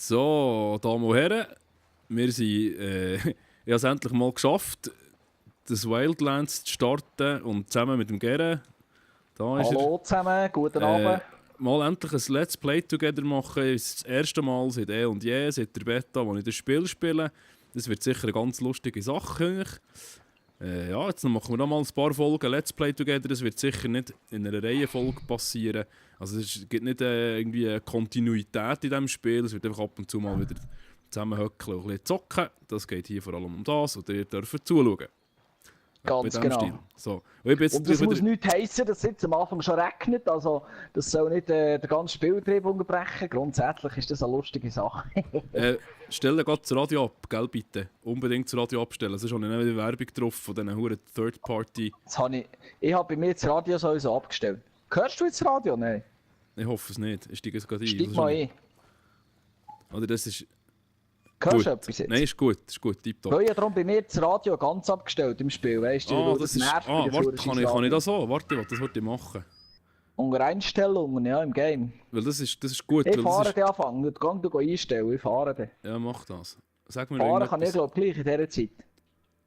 So, Damen und Herren, wir sind, ich habe es endlich mal geschafft, das Wildlands zu starten und zusammen mit dem Gere, da ist Hallo zusammen, guten er, Abend. mal endlich ein Let's Play Together machen. Das ist das erste Mal seit und je, seit der Beta, wo ich das Spiel spiele. Das wird sicher eine ganz lustige Sache. Ja, jetzt machen wir noch mal ein paar Folgen Let's Play Together. Das wird sicher nicht in einer Reihenfolge passieren. Also es gibt nicht irgendwie eine Kontinuität in diesem Spiel. Es wird einfach ab und zu mal wieder zusammenhöckeln und ein bisschen zocken. Das geht hier vor allem um das und ihr dürft zuschauen. Ganz genau. Stil. So. Und das muss nicht heissen, dass es jetzt am Anfang schon regnet. Also, das soll nicht den ganzen Spielbetrieb unterbrechen. Grundsätzlich ist das eine lustige Sache. Stell dir gerade das Radio ab, gell, bitte. Unbedingt das Radio abstellen. Sonst habe ich nicht wieder Werbung drauf von diesen huren Third-Party. Ich habe bei mir das Radio sowieso abgestellt. Hörst du jetzt das Radio? Nein. Ich hoffe es nicht. Ich steige es gerade ein. Steig mal ein. Oder das ist... Hörst du etwas jetzt? Nein, ist gut, tipptopp. Ich habe darum bei mir das Radio ganz abgestellt im Spiel, weißt du? Das nervt mich. Warte, kann ich das so? Warte, das wollte ich machen. Unter Einstellungen, ja, im Game. Weil das ist gut. Ich fahre den anfangen, du einstellen, ich fahre den. Ja, mach das. Sag mir fahren kann ich glaube gleich in dieser Zeit.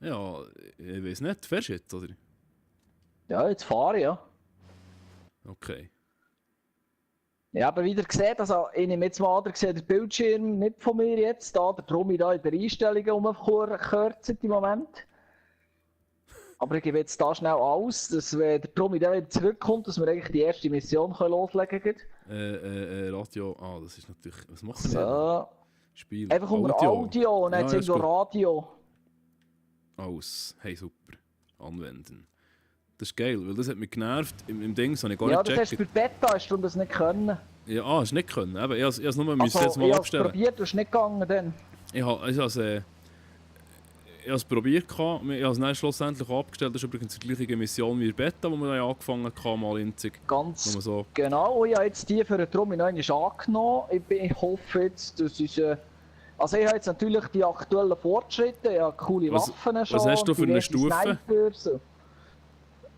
Ja, ich weiß nicht, fährst du jetzt, oder? Ja, jetzt fahre ich, ja. Okay. Ja, aber wieder gesehen, also ich nehme jetzt mal an, der Bildschirm nicht von mir jetzt, da, der Trummi da in der Einstellungen umgekürzt im Moment. Aber ich gebe jetzt da schnell aus, dass wenn der Trummi dann wieder zurückkommt, dass wir eigentlich die erste Mission loslegen können. Radio, das ist natürlich, was machen wir so. Spiel. Einfach unter Audio und dann jetzt irgendwo Radio. Aus, hey super, anwenden. Das ist geil, weil das hat mich genervt. Im Ding habe ich gar nicht gecheckt. Ja, das hast du bei Beta, hast du das nicht können. Ja, hast du nicht können. Eben, ich habe es nur jetzt mal abstellen. Ich habe es probiert, du hast nicht gegangen dann. Ich habe es probiert, ich habe es dann schlussendlich abgestellt. Das ist übrigens die gleiche Mission wie Beta, die wir dann angefangen haben, mal inzig. Ganz so. Genau, ich habe jetzt die für den Trummi noch einmal angenommen. Ich hoffe jetzt, das ist... Also ich habe jetzt natürlich die aktuellen Fortschritte, ich habe coole Waffen schon. Was hast du für eine Stufe? Sniper, so.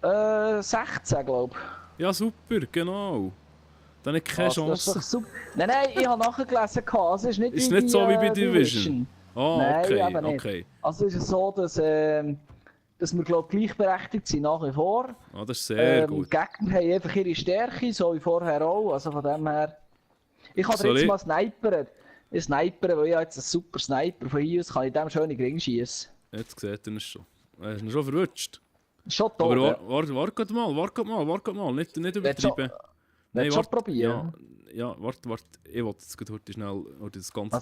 16, glaube ich. Ja, super, genau. Dann habe ich keine Chance. Nein, ich habe nachgelesen, es ist nicht, ist nicht so wie bei Division. Nein, okay, okay. Also ist es so, dass wir glaube gleichberechtigt sind nach wie vor. Das ist sehr gut. Die Gegner haben einfach ihre Stärke, so wie vorher auch. Also von dem her. Ich kann jetzt mal snipern. Ich snipere, weil ich jetzt einen super Sniper von hier aus kann ich dem schön in den Ring schießen. Jetzt sieht er es schon. Er ist ihn schon verrutscht. Schon toll. Aber warte mal, nicht übertreiben. Nein, schon probieren. Ja, warte. Ich wollte jetzt heute schnell das ganze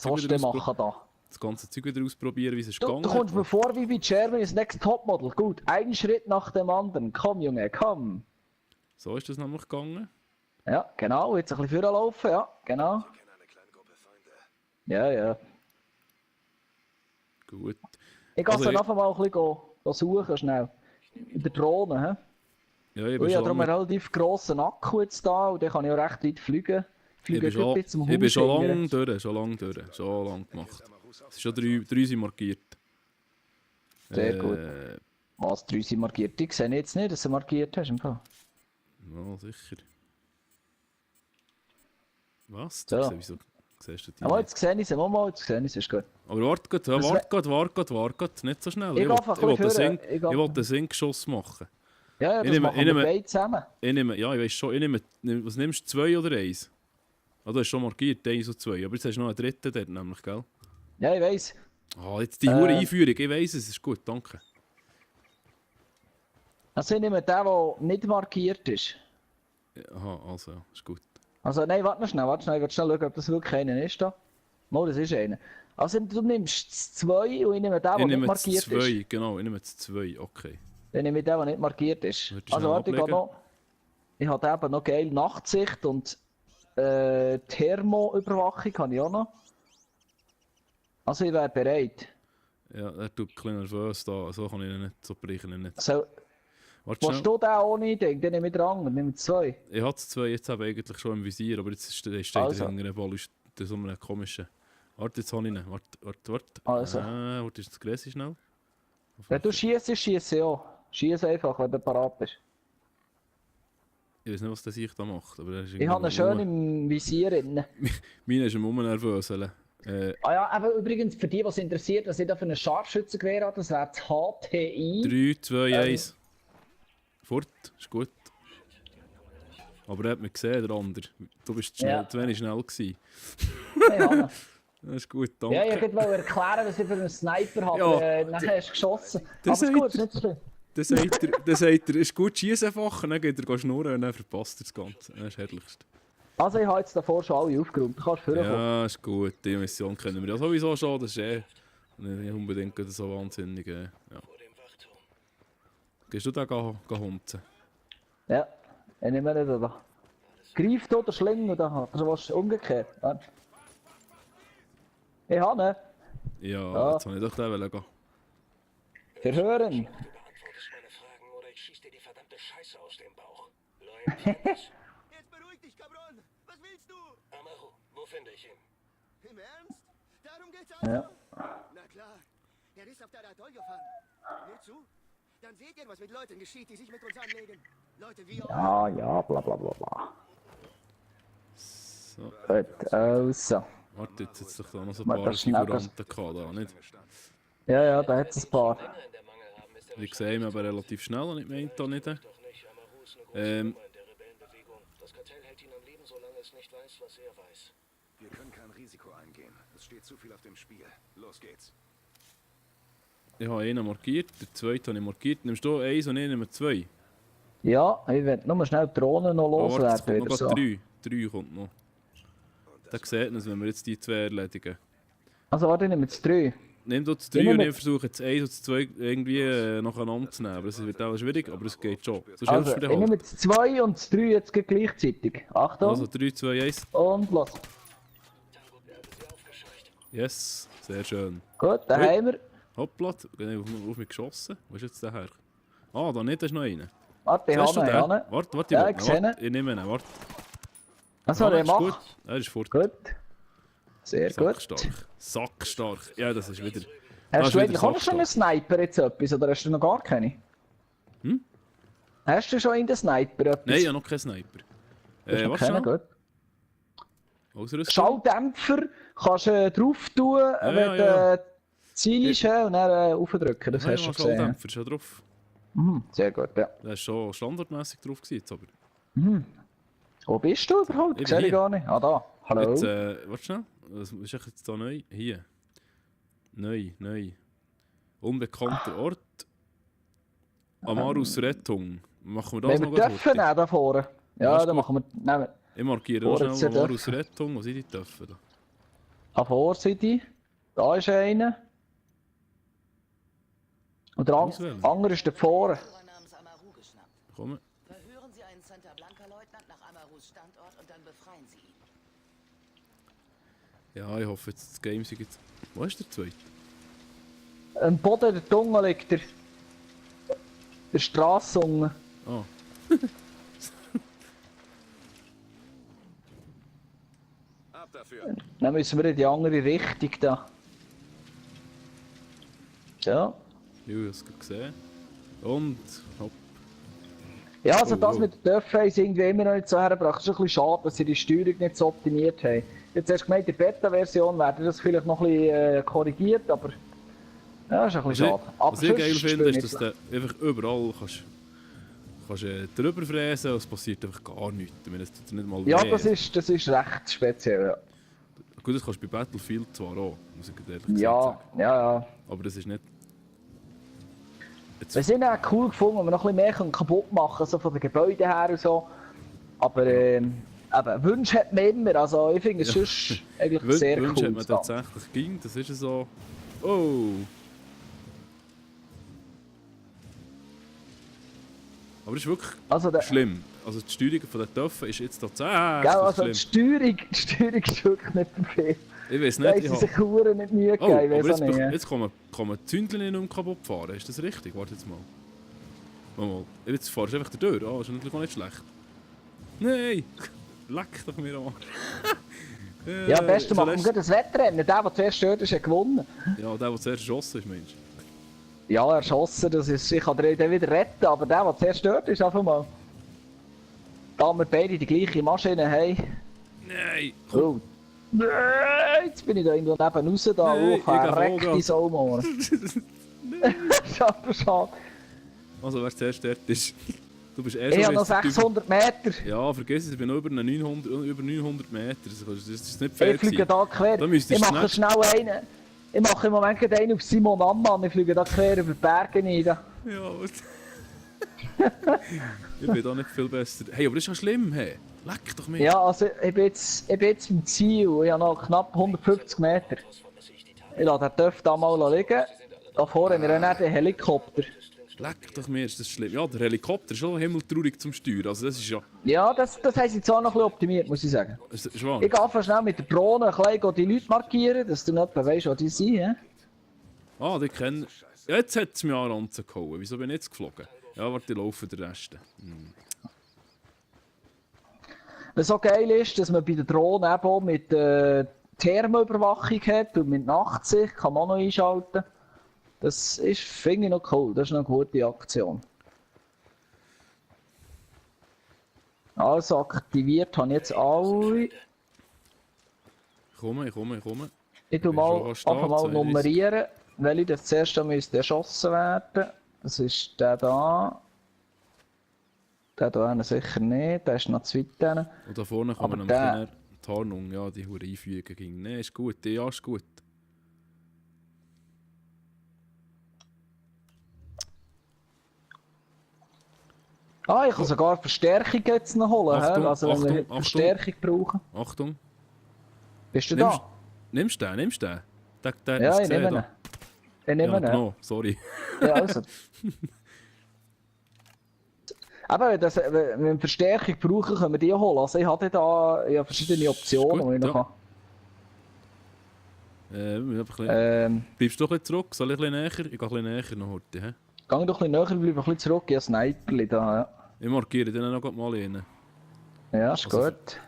Zeug wieder ausprobieren, wie es ist gegangen. Du kommst mir vor wie bei Germany's Next Topmodel. Gut, ein Schritt nach dem anderen. Komm, Junge, komm. So ist das nämlich gegangen. Ja, genau. Jetzt ein bisschen vorlaufen, ja, genau. Ja. Gut. Ich gehe dann einfach mal ein bisschen suchen, schnell. In der Drohne, hä? Ja, ich habe darum einen relativ grossen Akku jetzt da und dann kann ich auch recht weit fliegen. Ich bin schon lange durch, schon lange gemacht. Es sind schon 3 sind markiert. Sehr gut. Was, 3 sind markiert? Ich sehe jetzt nicht, dass du markiert hast im Fall. Ja, sicher. Was? So. Wieso siehst du die? Aber jetzt sehe ich sie, jetzt sehe ich sie, ist gut. Aber warte, nicht so schnell. Ich wollte einen Sinkschuss machen. Ja, das machen wir beide zusammen. Ja, ich weiß schon, was nimmst du, 2 oder 1? Du hast schon markiert, 1 und 2, aber jetzt hast du noch einen dritten dort nämlich, gell? Ja, ich weiss. Jetzt die hure Einführung, ich weiss es, ist gut, danke. Also ich nehme den, der nicht markiert ist. Aha, also ja, ist gut. Also nein, warte noch schnell, ich will schnell schauen, ob das wirklich einer ist da. Mal, das ist einer. Also du nimmst 2 und ich nehme den, der nicht markiert ist. Ich nehme 2, genau, ich nehme 2, okay. Dann nehme ich den, der nicht markiert ist. Also warte, ich habe eben noch geil Nachtsicht und Thermoüberwachung habe ich auch noch. Also ich wäre bereit. Ja, er tut ein bisschen nervös da, so kann ich ihn nicht, so brechen ihn nicht. So, willst du den auch nicht denken? Dann nehme ich dran und nehme 2. Ich hatte 2 jetzt eigentlich schon im Visier, aber jetzt steht er hinter einem Ball, ist so einem komischen... Warte, jetzt habe ich ihn. Warte. Also. Warte, ist das Gräse schnell? Wenn du schießt ja. Schieß einfach, wenn du parat bist. Ich weiß nicht, was der sich da macht, aber er ist ich habe ihn schön im Visier drin. Meine ist im Moment nervös. Ah ja, aber übrigens, für die, was interessiert, was ich da für ein Scharfschützengewehr habe, das wäre das HTI. 3, 2, 1. Fort, ist gut. Aber er hat mich gesehen, der andere. Du bist Ja. zu wenig schnell gewesen. Hey, Hanna. Das ist gut, danke. Ja, ich wollte erklären, was ich für einen Sniper habe, Ja, aber nachher hast du geschossen. Aber das ist gut, sagt ist nicht so schlimm. Dann sagt er, ist gut schießen einfach, dann geht er schnurren und dann verpasst er das Ganze. Das ist das Herrlichste. Also ich habe jetzt davor schon alle aufgeräumt, du kannst vorkommen. Ja, ist gut. Die Mission kennen wir ja sowieso schon. Das ist nicht unbedingt so wahnsinnig. Ja. Gehst du da hunzen? Ja, ich nehme nicht da. Greift oder schlingen da, oder was umgekehrt. Ja. Ich habe ihn. Ja, jetzt habe ich doch den gehen. Verhören. Beantwortest meine Fragen oder ich schieß dir die verdammte Scheiße aus dem Bauch. Jetzt beruhig dich, Cabron! Was willst du? Amaru, wo finde ich ihn? Im Ernst? Darum geht's also? Ja. Na klar, er ist auf der Atoll gefahren. Hört zu? Dann seht ihr, was mit Leuten geschieht, die sich mit uns anlegen. Leute wie euch. Ja, bla bla bla bla. So, Gut, also. warte, jetzt doch da noch so ein Warte, paar das schnell, Figuranten gehabt, da, nicht? Ja, da hat es ein paar. Länger in der Mangel haben, ist der Ich sehe ihn aber relativ schnell und ich meine da nicht. doch nicht. Amaru ist eine große Nummer in der Rebellenbewegung. Das Kartell hält ihn am Leben, solange es nicht weiß, was er weiß. Wir können kein Risiko eingehen. Es steht zu viel auf dem Spiel. Los geht's. Ich habe einen markiert, den zweiten habe ich markiert. Nimmst du eins und ich nehme zwei? Ja, ich will nur schnell die Drohnen noch Oh, warte, es loswerden. kommt noch Oder so. drei. Drei kommt noch. Da sieht man es, wenn wir jetzt die zwei erledigen. Also warte, ich nehme jetzt 3. Nimm du das Ich 3 und nehme- ich versuche das 1 und das 2 irgendwie nacheinander zu nehmen. Aber das wird auch schwierig, aber es geht schon. Sonst Also, hilfst du ich mir nehme halt. jetzt 2 und das 3 jetzt gleichzeitig. Achtung. Also 3, 2, 1. Und los. Yes, sehr schön. Gut, dann Ui. haben wir. Hoppla, auf mich geschossen. Wo ist jetzt der her? Ah, da nicht, da ist noch einer. Warte, ich Siehst du habe ihn, den? ich habe ihn. Warte, Ja, warte, ich sehe ihn. warte. Ich nehme ihn, warte. Also, Ah, der ist gut. macht. Er ist fort. Gut. Sehr gut. Sackstark. Sackstark. Ja, das ist wieder... Hast du wieder eigentlich auch noch schon einen Sniper jetzt etwas, oder hast du noch gar keine? Hm? Hast du schon in den Sniper etwas? Nein, ich habe noch keinen Sniper. Hast du noch Warte keinen? schnell. Gut. Ausrüstung. Schalldämpfer kannst du drauf tun, wenn ja. du Ziel ist und dann aufdrücken. Das Nein, hast du schon ja, gesehen. Schalldämpfer ist schon drauf. Mhm, sehr gut, ja. Der ist schon standardmäßig drauf gewesen, jetzt aber. Wo bist du überhaupt? Ich Sehe bin ich hier. gar nicht. Ah, da. Hallo. Jetzt, warte schnell. Was ist echt jetzt da neu? Hier. Neu. Unbekannter Ort. Amarus Rettung. Machen wir das Wenn wir noch ganz dürfen, kurz? da vorne. Ja, Ja, ist dann gut. machen wir. Nehmen. Ich markiere noch Vorne schnell zu Amarus Rettung. Wo sind die dürfen? Da? An Vorseite. Da ist einer. Und der Auswählen. andere ist da vorne. Führer namens Amaru geschnappt. Komm. Verhören Sie einen Santa Blanca-Leutnant nach Amarus Standort und dann befreien Sie ihn. Ja, ich hoffe jetzt das Game ist jetzt... Wo ist der zweite? Am Boden der Tunge liegt der Strasse unten. Ah. Ab dafür. Dann müssen wir in die andere Richtung da. So. Ja, ich habe es gerade gesehen. Und... Hopp. Ja, also Oh, das oh. mit der Dörfreise irgendwie immer noch nicht so hergebracht. Es ist ein bisschen schade, dass sie die Steuerung nicht so optimiert haben. Jetzt hast du gemeint, in der Beta-Version werden das vielleicht noch ein bisschen korrigiert, aber ja, ist ein bisschen schade. Aber Was ich geil sonst finde, spielt ist, dass du einfach überall kannst drüber fräsen und es passiert einfach gar nichts. Ich meine, es tut dir nicht mal Ja, weh. das ist recht speziell. Ja, Gut, das kannst du bei Battlefield zwar auch, muss ich ehrlich gesagt ja, sagen. ja. Aber das ist nicht... Jetzt, Wir sind auch cool gefunden, wenn wir noch ein bisschen mehr kaputt machen können, so von den Gebäuden her und so. Aber eben, Wünsche hat man immer. Also ich finde es sonst eigentlich sehr Wünsche cool. hat man das Ganze. tatsächlich ging, das ist so... Oh! Aber es ist wirklich Also, schlimm. Also die Steuerung von den Töpfen ist jetzt tatsächlich gell, also die schlimm. Steuerung ist wirklich nicht perfekt. Ich weiß Da nicht, haben ich sie habe... sich Huren nicht Mühe Oh, gegeben, ich aber weiß auch nicht. jetzt kommen die Zündchen nicht kaputt fahren, ist das richtig? Warte jetzt mal. Mal. Jetzt fahrst du einfach da durch, ist natürlich auch nicht schlecht. Nein! Leck doch mir an. Ja, am besten machen wir zuletzt- gleich das Wettrennen. Der zuerst stört, ist, hat gewonnen. Ja, der zuerst geschossen ist, Mensch. Ja, erschossen, das ist, ich kann den wieder retten, aber der zuerst stört, ist einfach mal. Da wir beide die gleiche Maschine haben. Nein! Oh, Jetzt bin ich da irgendwo neben raus, da Nein, hoch, ich gehe reck die Vollgas. Saumohren. Schade, schade. Also wer zuerst dort ist. Du bist eh Ich habe noch schon... 600 Meter. Ja, vergiss es, ich bin noch über 900 Meter. Das ist nicht fair Ich fliege gewesen. da quer. Da müsstest Ich du mache schnell einen. Ich mache im Moment gerade einen auf Simon Ammann. Ich fliege da quer über die Berge rein. Ja, ich bin da nicht viel besser. Hey, aber das ist ja schlimm, hey. Leck doch mich. Ja, also ich bin jetzt im Ziel. Ich habe noch knapp 150 Meter. Ich lasse den Töff da mal liegen. Da vorne haben wir dann den Helikopter. Leck doch mir, ist das schlimm. Ja, der Helikopter ist schon himmeltraurig zum Steuern. Also das ist ja... Ja, das haben sie zwar noch ein bisschen optimiert, muss ich sagen. Das ist wahr. Ich gehe einfach schnell mit der Drohne ein bisschen die Leute markieren, dass du nicht weißt, wo die sind. Ja? Ah, die kennen... Ja, jetzt hat es mich an Ranzen gehauen. Wieso bin ich jetzt geflogen? Ja, warte, ich laufe den Rest. Was so geil ist, dass man bei der Drohne eben auch mit Thermoüberwachung hat und mit Nachtsicht kann man auch noch einschalten. Das ist, finde ich, noch cool. Das ist eine gute Aktion. Also aktiviert habe ich jetzt alle. Ich komme. Ich tue Bin mal schon einfach mal 32. nummerieren, welche das zuerst müsste erschossen werden. Das ist der da. Der da sicher nicht, der ist noch zu weit hin. Und da vorne kann Aber man der- nämlich eine Tarnung, ja, die Hure einfügen ging. Nein, ist gut, ja, ist gut. Ah, ich kann sogar Verstärkung jetzt noch holen. Achtung, hä? Also wenn wir Achtung, Verstärkung brauchen. Achtung. Bist du Nimmst- da? Nimmst du den? Nimmst du den? Der Ja, ist ich nehme ihn. da. Ich nehme Ja, ihn. genau, sorry. Ja, also. Aber wenn wir Verstärkung brauchen, können wir die holen. Also ich habe da verschiedene Optionen, gut, die ich noch ja. habe. Bleibst du doch ein bisschen zurück? Soll ich ein bisschen näher? Ich gehe ein bisschen näher noch heute. He? Geh doch ein bisschen näher, bleib ein bisschen zurück. Ich habe Sniperli da, ja. Ich markiere den noch mal rein. Ja, ist Also- gut.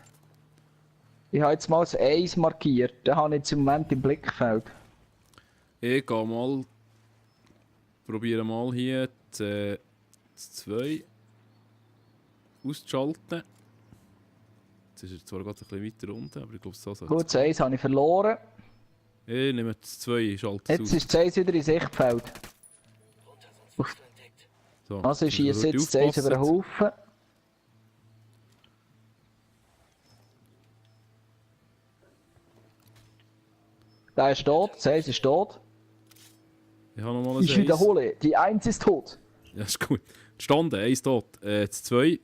Ich habe jetzt mal das 1 markiert. Den habe ich jetzt im Moment im Blickfeld. Ich gehe mal... Probiere mal hier das 2 auszuschalten. Jetzt ist er zwar gerade ein bisschen weiter unten, aber ich glaube, so soll Gut, das 1 habe ich verloren. Ich nehme das 2, schalte es Jetzt aus. ist das 1 wieder im Sichtfeld. So, Also ich schieße muss jetzt das 1 über den aufpassen. Haufen. Der ist tot, das 1 ist tot. Ich habe nochmal ein Ich 1. wiederhole, die 1 ist tot. Ja, ist gut. Standen, 1 tot. Das 2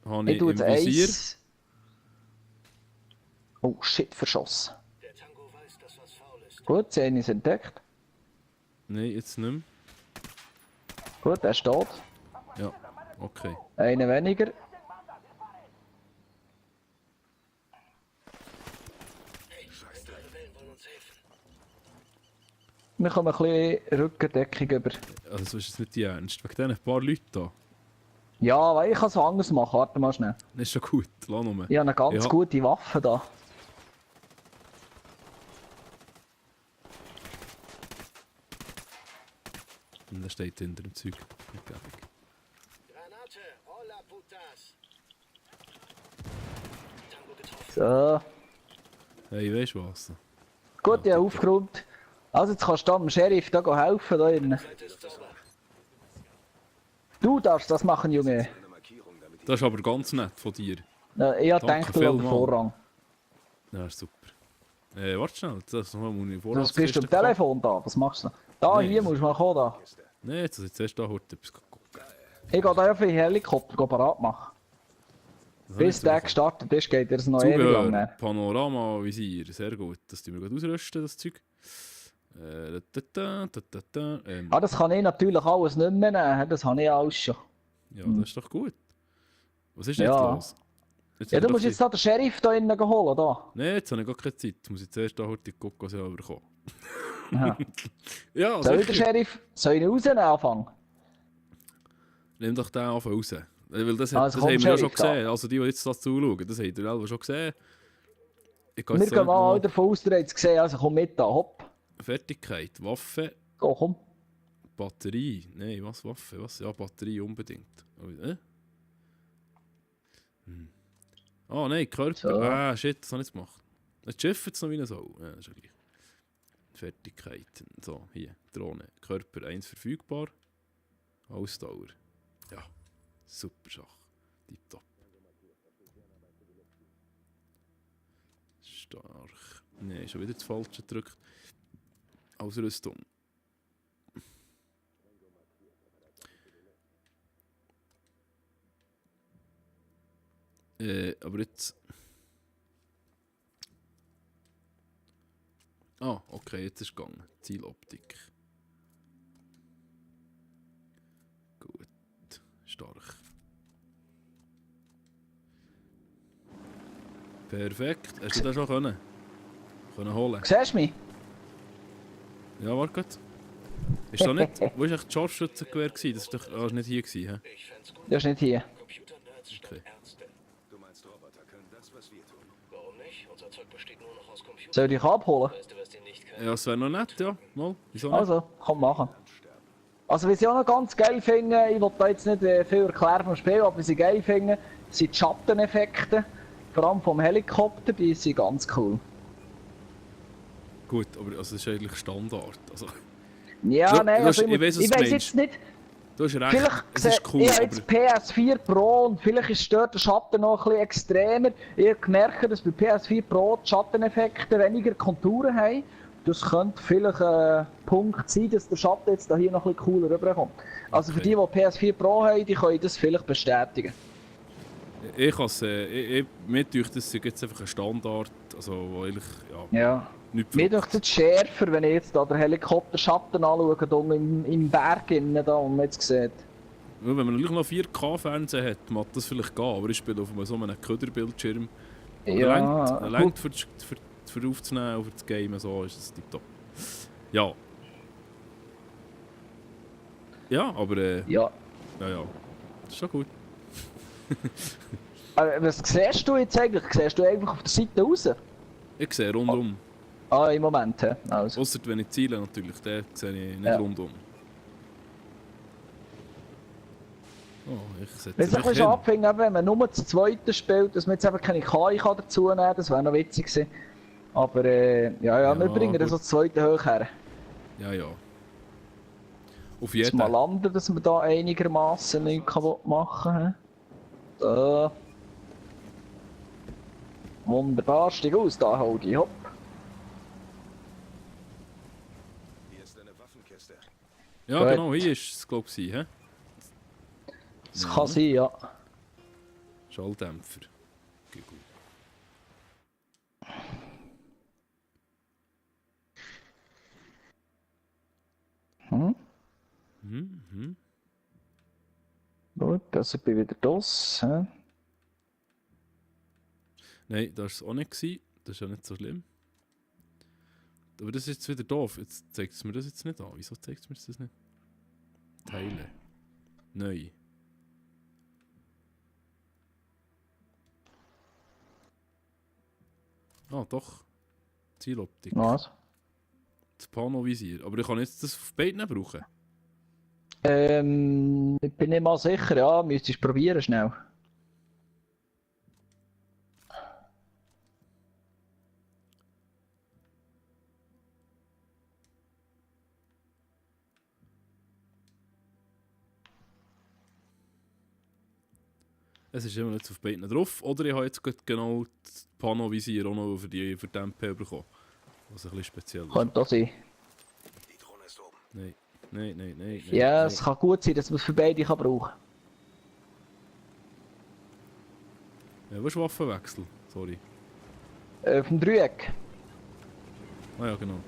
habe Ich ich tue im das Visier. 1. Oh shit, verschossen. Der Tango weiß, dass was faul ist. Gut, 10 ist entdeckt. Nein, jetzt nicht mehr. Gut, der ist tot. Ja, okay. Einer weniger. Wir kommen ein bisschen Rückendeckung über. Also das ist jetzt nicht die Ernst. Wegen diesen paar Leuten da. Ja, weil ich kann es anders machen. Warte mal schnell. Das ist schon gut. Lass nur. Ich habe eine ganz Ja. gute Waffe da. Und da steht hinter dem Zeug. Nicht gäbig. Granate, hola putas. Tango getroffen. So. Hey, weißt du was? Gut, ich habe aufgeräumt. Also jetzt kannst du da dem Sheriff da helfen. Da innen. Seite ist sauber. Du darfst das machen, Junge. Eine Markierung, damit Das ist aber ganz nett von dir. Ich habe Danke gedacht, du hast vielmals. Vorrang. Ja, ist super. Warte schnell, das noch mal eine Was bist du am Telefon da? Was machst du? Da, Nein. hier musst du mal kommen. Da. Nein, jetzt soll ich zuerst da heute etwas gucken. Ich gehe da auf den Helikopter parat machen. Bis der gestartet ist, geht er es noch ewig lang. Zubehör, Ne? Panorama, Visier, sehr gut. Das tun wir gerade ausrüsten, das Zeug. Ah, das kann ich natürlich alles nicht mehr nehmen. Das habe ich alles schon. Ja, das ist doch gut. Was ist denn Ja. jetzt los? Jetzt Ja, habe du ich musst doch jetzt da den Sheriff da innen holen. Da. Nein, jetzt habe ich gar keine Zeit. Jetzt muss ich zuerst da heute gucken, was ich überkomme. Aha. Ja, Soll ich den sicher. Sheriff? Soll ich ihn rausnehmen anfangen? Nimm doch den einfach raus. Weil das, Also das komm, haben wir ja schon Sheriff, da. gesehen. Also die jetzt das zuschauen, das habt ihr selber schon gesehen. Ich gehe Wir jetzt gehen nicht mal mal davon aus, der hat es gesehen. Also komm mit da, hopp. Fertigkeit, Waffe, Go, komm. Batterie. Nein, was Waffe? Was? Ja, Batterie unbedingt. Ah nein, Körper. So. Ah, shit, das habe ich jetzt gemacht. Das Schiff jetzt noch wie eine Sau. Ja, das ist ja gleich. Fertigkeiten. So, hier. Drohne. Körper 1 verfügbar. Ausdauer. Ja. Super Sache. Tipptopp. Stark. Nein, schon wieder das Falsche gedrückt. Ausrüstung. Aber jetzt... Ah, okay, jetzt ist es gegangen. Zieloptik. Gut. Stark. Perfekt. Hast du das schon können holen? Siehst du mich? Ja, warte kurz. Ist da nicht... Wo war echt das Scharfschützengewehr? Das war doch... Ah, ist nicht hier gewesen, hä? Ich fänd's gut. Das ist nicht hier. Computernerds statt Okay. Ärzte. Du meinst, Roboter können das, was wir tun? Warum nicht? Unser Zeug besteht nur noch aus Computern. Soll ich dich abholen? Weißt du, was die nicht können? Ja, das wäre noch nett, ja. Mal. Wieso nicht? Also, komm machen. Also, was ich auch noch ganz geil finde, ich will da jetzt nicht viel erklären vom Spiel, aber was ich geil finde, sind die Schatteneffekte. Vor allem vom Helikopter, die sind ganz cool. Gut, aber also, das ist eigentlich Standard. Also, Ja, Du- nein, du hast- also ich weiss, was ich du weiss meinst. jetzt nicht, du hast recht, vielleicht es ist cool, ich habe aber... jetzt PS4 Pro und vielleicht ist dort der Schatten noch ein bisschen extremer. Ich habe gemerkt, dass bei PS4 Pro die Schatteneffekte weniger Konturen haben. Das könnte vielleicht ein Punkt sein, dass der Schatten jetzt hier noch ein bisschen cooler rüberkommt. Also für Okay. die PS4 Pro haben, die können das vielleicht bestätigen. Ich kann es... mir denkt, das ist jetzt einfach ein Standard, also wo eigentlich... Ja, Ja. nicht Mir ist es schärfer, wenn ich jetzt da den Helikopterschatten anschaue, da im Berg innen, da, und man jetzt sieht. Wenn man natürlich noch 4K-Fernsehen hat, mag das vielleicht gehen, aber ich spiele auf so einem Köderbildschirm. Ja, Er lenkt für aufzunehmen, für das Game, so ist es tipptopp. Ja. Ja, aber Ja. ja. Das ist schon gut. Was siehst du jetzt eigentlich? Siehst du einfach auf der Seite raus? Ich sehe rundum. Ah, im Moment, hä? Also. Ausser wenn ich ziele natürlich, den sehe ich nicht Ja. rundum. Oh, ich setze Wenn es ein mich bisschen hin. abhängt, wenn man nur das zweite spielt, dass man jetzt einfach keine KI kann dazu nehmen kann, das wäre noch witzig gewesen. Aber ja, wir bringen das gut. das zweite hoch her. Ja, ja. Auf Jetzt jeden mal landen, dass wir da einigermaßen nichts kaputt machen. Hä? So. Wunderbar, steig aus, da hol dich, hopp. Hier ist eine Waffenkiste. Ja, Gut. genau, hier ist es, glaube ich, hä? Das Ja. kann sein, ja. Schalldämpfer. Okay, gut. Hm? Mhm. Gut, also ich bin wieder das. Hä? Nein, das war es auch nicht. Das ist ja nicht so schlimm. Aber das ist jetzt wieder doof. Jetzt zeigt es mir das jetzt nicht an. Wieso zeigt es mir das nicht? Teile. Neu. Ah, doch. Zieloptik. Was? Das Panovisier. Aber ich kann jetzt das auf beiden brauchen. Ich bin nicht mal sicher, ja, müsstest du probieren schnell. Es ist immer nicht auf beiden drauf. Oder ich habe jetzt gerade genau das Panovisier auch noch für die MP bekommen. Was ein bisschen speziell ist. Könnte auch sein. Die Drohne ist oben. Nein. Nein. Ja, nein. es kann gut sein, dass man es für beide kann brauchen Ja, was ist Waffenwechsel? Sorry. Vom Dreieck. Ah ja, genau.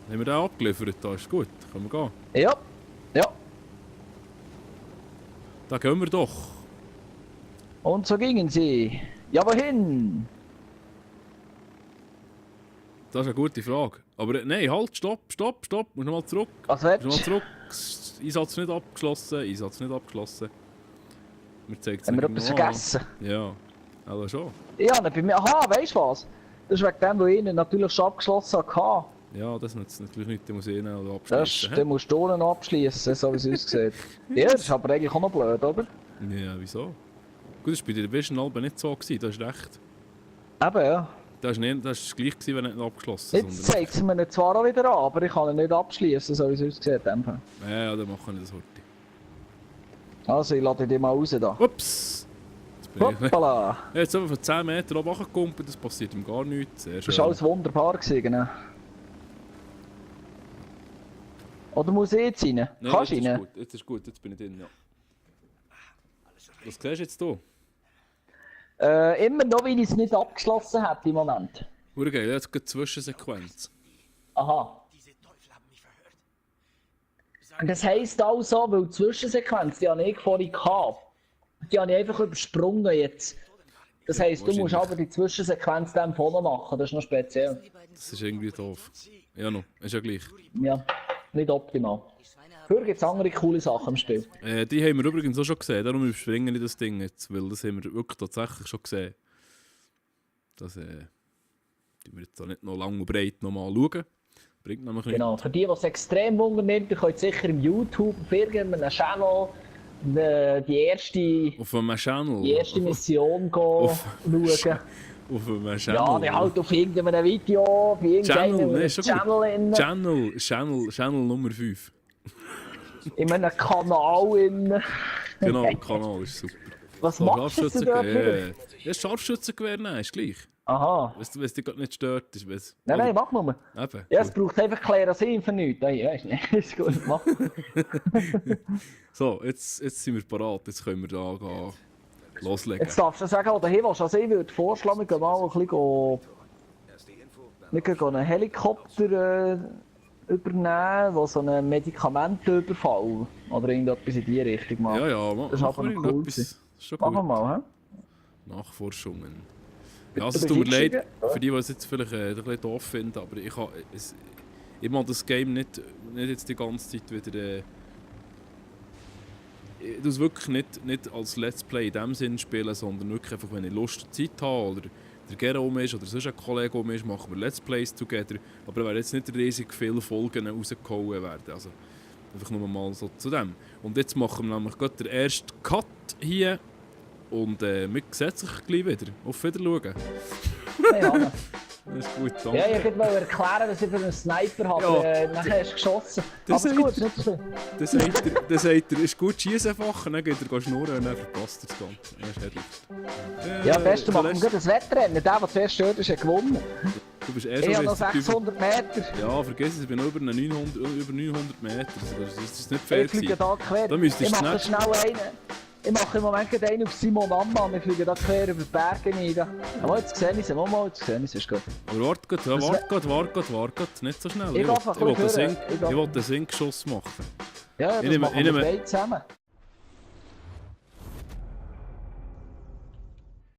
Haben wir den abgeliefert? Da ist gut. Können wir gehen? Ja. Ja. Da gehen wir doch. Und so gingen sie. Ja, wohin? Das ist eine gute Frage. Aber nein, halt, stopp. Muss nochmal zurück. Was Muss nochmal willst du? zurück. Einsatz nicht abgeschlossen. Wir zeigen es Haben wir nicht etwas genau an. vergessen? Ja, also schon. Ja, dann bei mir. Aha, weißt du was? Das ist wegen dem, wo ich ihn natürlich schon abgeschlossen hatte. Ja, das nützt natürlich nicht, den muss ich noch Das, abschließen. den musst du noch abschließen, so wie es aussieht. Ja, das ist aber eigentlich auch noch blöd, oder? Ja, wieso? Gut, das war bei der Division Alben nicht so, gewesen, das ist recht. Eben, ja. Das war gleich gewesen, wenn nicht abgeschlossen. Jetzt zeigt es mir zwar auch wieder an, aber ich kann ihn nicht abschließen, so wie es aussieht. Ja, dann machen wir das heute. Also, ich lade dich mal raus da. Ups! Jetzt bin ich... Hoppala! Ja, jetzt haben wir von 10 Meter oben hochgekumpelt, das passiert ihm gar nichts. Sehr schön. Das war alles wunderbar gewesen, genau. Oder muss ich jetzt rein? Nein, Kannst du jetzt ist rein? gut, jetzt ist gut, jetzt bin ich drin, ja. Was siehst du jetzt hier? Immer noch, weil ich es nicht abgeschlossen habe im Moment. Hure geil, jetzt geht die Zwischensequenz. Aha. Und das heisst also, weil die Zwischensequenz, die habe ich vorhin gehabt, die habe ich einfach übersprungen jetzt. Das heisst, du musst aber die Zwischensequenz dann vorne machen, das ist noch speziell. Das ist irgendwie doof. Ja, noch, ist ja gleich. Ja, nicht optimal. Früher gibt es andere coole Sachen im Spiel. Die haben wir übrigens auch schon gesehen, darum überspringen wir das Ding jetzt, weil das haben wir wirklich tatsächlich schon gesehen. Das die wir jetzt auch nicht noch lang und breit nochmal schauen. Bringt nämlich nicht. Genau, für die, die es extrem wundernimmt, ihr könnt sicher im YouTube auf irgendeinem Channel die erste Auf einem Channel. Die erste Mission schauen. Auf einem Channel. Ja, die halt auf irgendeinem Video, auf irgendeinem Channel Nummer 5. In einem Kanal. Genau, der Kanal ist super. Was machst du dort wieder? Ja, Scharfschützengewehr nehmen, ist gleich. Aha. Wenn es dich gerade nicht stört. Ist, Nein, mach nur. Eben, Ja, es braucht einfach Klerosin für nichts. Nein, weißt du nicht. Ist gut, mach. So, jetzt sind wir parat. Jetzt können wir da loslegen. Jetzt darfst du sagen, wo du hin willst. Also ich würde vorschlagen, wir gehen mal ein bisschen wir gehen einen Helikopter übernehmen, der so einen Medikamentenüberfall oder irgendetwas in die Richtung macht. Ja, das ist aber noch cool. Das ist schon Machen wir gut. mal, hä? Nachforschungen. Ja, also es tut mir leid, für die es jetzt vielleicht ein bisschen doof finden, aber ich mag das Game nicht jetzt die ganze Zeit wieder... ich tue es wirklich nicht als Let's Play in dem Sinn spielen, sondern wirklich einfach, wenn ich Lust und Zeit habe oder der Gero ist oder sonst ein Kollege ist, machen wir Let's Plays together. Aber da werden jetzt nicht riesig viele Folgen rausgehauen werden. Also einfach nur mal so zu dem. Und jetzt machen wir nämlich gerade den ersten Cut hier. Und wir sehen sich gleich wieder. Auf Wiedersehen. Ja, das ist gut, danke. ja, ich wollte mal erklären, was ich für einen Sniper habe. Ja. Nachher hast du geschossen. Das Aber ist gut, nicht so. Dann sagt er, ist gut schießen einfach, dann geht er schnurren und dann verpasst er das Ganze. Das ist herrlich. Ja, am besten machen wir das Wettrennen. Der zuerst stört, hat gewonnen. Du bist Ich habe noch 600 Meter. Ja, vergiss es, ich bin über 900 Meter. Also das ist nicht fair Ich fliege gewesen. da quer. Da müsstest Ich du mache schnell einen. Ich mache im Moment gerade einen auf Simon Ammann. Wir fliegen da quer über die Berge rein. Aber jetzt sehe ich sie. Jetzt sehe ich sie. Ist gut. Aber warte gut, nicht so schnell. Ich Ich will will den Sinkschuss machen. Ja, das Ich nehme- machen ich wir nehme- beide zusammen.